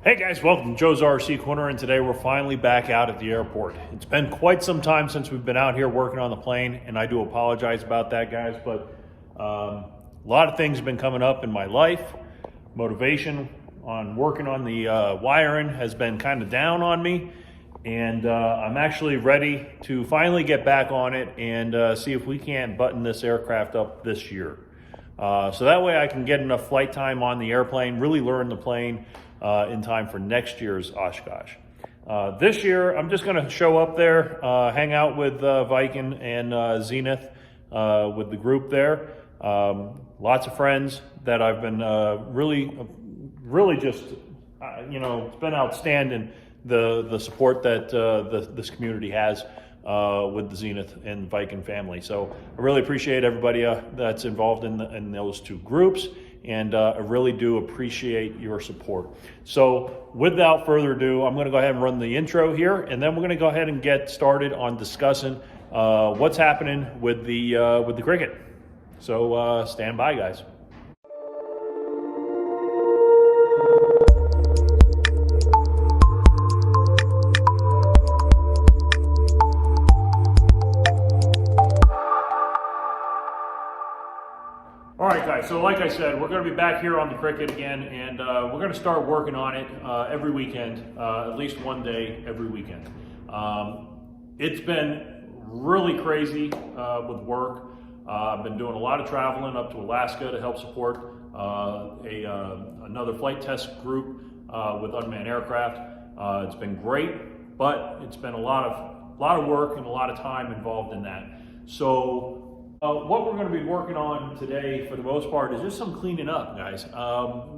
Hey guys, welcome to Joe's RC Corner, and today we're finally back out at the airport. It's been quite some time since we've been out here working on the plane, and I do apologize about that, guys, but a lot of things have been coming up in my life. Motivation on working on the wiring has been kind of down on me, and I'm actually ready to finally get back on it and see if we can't button this aircraft up this year. So that way I can get enough flight time on the airplane, really learn the plane, in time for next year's Oshkosh. This year, I'm just going to show up there, hang out with Viking and Zenith with the group there. Lots of friends that I've been really just, it's been outstanding, the support that this community has with the Zenith and Viking family. So I really appreciate everybody that's involved in those two groups. And I really do appreciate your support. So without further ado, I'm going to go ahead and run the intro here, and then we're going to go ahead and get started on discussing what's happening with the cricket. So stand by, guys. All right, guys, so like I said, we're going to be back here on the cricket again, and we're going to start working on it every weekend, at least one day every weekend. It's been really crazy with work. I've been doing a lot of traveling up to Alaska to help support another flight test group with unmanned aircraft. It's been great, but it's been a lot of work and a lot of time involved in that. So what we're going to be working on today, for the most part, is just some cleaning up, guys.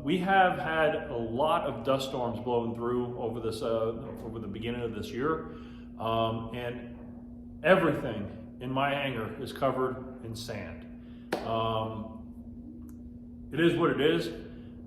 We have had a lot of dust storms blowing through over the beginning of this year, and everything in my hangar is covered in sand. It is what it is.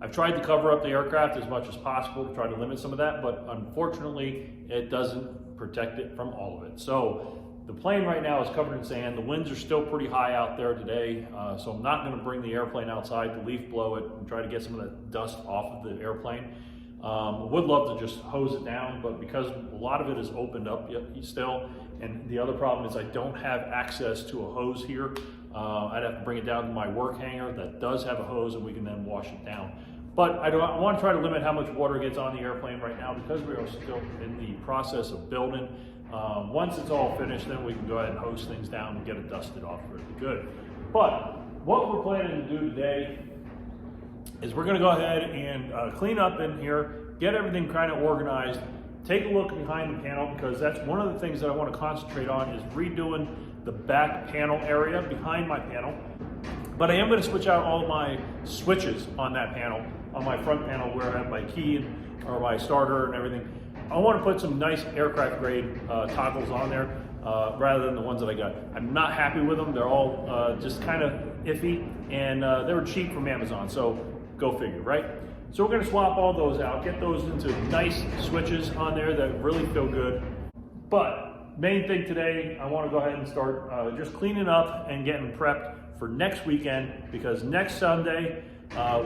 I've tried to cover up the aircraft as much as possible to try to limit some of that, but unfortunately, it doesn't protect it from all of it. So the plane right now is covered in sand. The winds are still pretty high out there today, so I'm not going to bring the airplane outside to leaf blow it and try to get some of that dust off of the airplane. I would love to just hose it down, but because a lot of it is opened up still, and the other problem is I don't have access to a hose here. I'd have to bring it down to my work hangar that does have a hose, and we can then wash it down. But I want to try to limit how much water gets on the airplane right now because we are still in the process of building. Once it's all finished, then we can go ahead and hose things down and get it dusted off really good. But what we're planning to do today is we're going to go ahead and clean up in here, get everything kind of organized, take a look behind the panel, because that's one of the things that I want to concentrate on is redoing the back panel area behind my panel. But I am going to switch out all of my switches on that panel, on my front panel where I have my key or my starter and everything. I want to put some nice aircraft grade toggles on there rather than the ones that I got. I'm not happy with them. They're all just kind of iffy, and they were cheap from Amazon, so go figure, right? So we're going to swap all those out, get those into nice switches on there that really feel good. But main thing today, I want to go ahead and start just cleaning up and getting prepped for next weekend, because next Sunday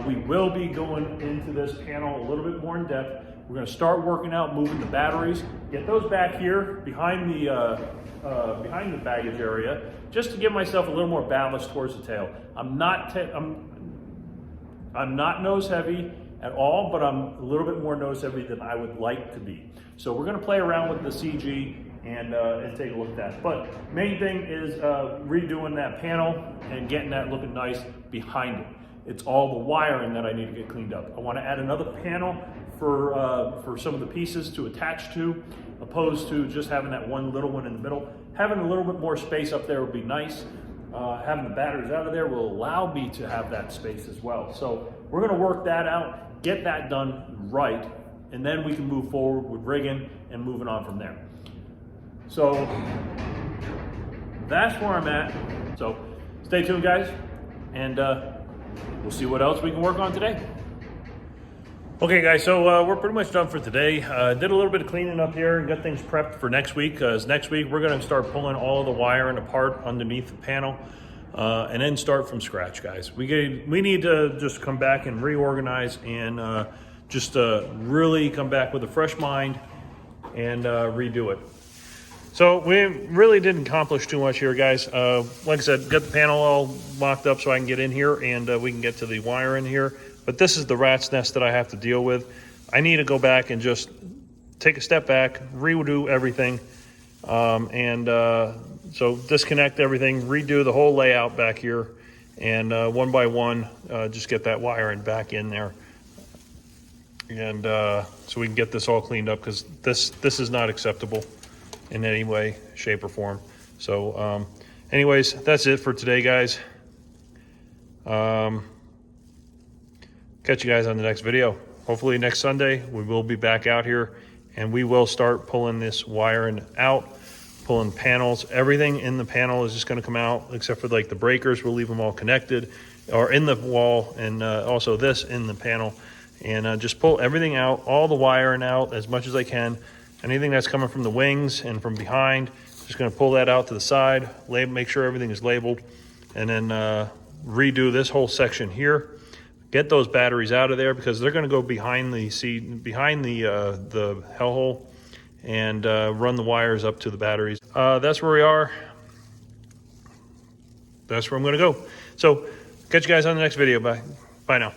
we will be going into this panel a little bit more in depth. We're going to start working out moving the batteries, get those back here behind the baggage area, just to give myself a little more ballast towards the tail. I'm not nose heavy at all, but I'm a little bit more nose heavy than I would like to be. So we're going to play around with the CG and take a look at that. But main thing is redoing that panel and getting that looking nice behind it. It's all the wiring that I need to get cleaned up. I want to add another panel for some of the pieces to attach to, opposed to just having that one little one in the middle. Having a little bit more space up there would be nice. Having the batteries out of there will allow me to have that space as well. So we're going to work that out, get that done right, and then we can move forward with rigging and moving on from there. So that's where I'm at. So stay tuned, guys, and we'll see what else we can work on today. Okay, guys, so we're pretty much done for today. Did a little bit of cleaning up here and got things prepped for next week, because next week we're going to start pulling all of the wiring apart underneath the panel and then start from scratch, guys. We need to just come back and reorganize and just really come back with a fresh mind and redo it. So we really didn't accomplish too much here, guys. Like I said, got the panel all mocked up so I can get in here and we can get to the wire in here. But this is the rat's nest that I have to deal with. I need to go back and just take a step back, redo everything, so disconnect everything, redo the whole layout back here, and one by one, just get that wiring back in there. And so we can get this all cleaned up, because this is not acceptable in any way, shape, or form. So anyways, that's it for today, guys. Catch you guys on the next video. Hopefully next Sunday we will be back out here and we will start pulling this wiring out, pulling panels. Everything in the panel is just going to come out except for like the breakers. We'll leave them all connected or in the wall, and also this in the panel, and just pull everything out, all the wiring out as much as I can. Anything that's coming from the wings and from behind, just going to pull that out to the side, make sure everything is labeled, and then redo this whole section here. Get those batteries out of there, because they're going to go behind the hellhole, and run the wires up to the batteries. That's where we are. That's where I'm going to go. So catch you guys on the next video. Bye now.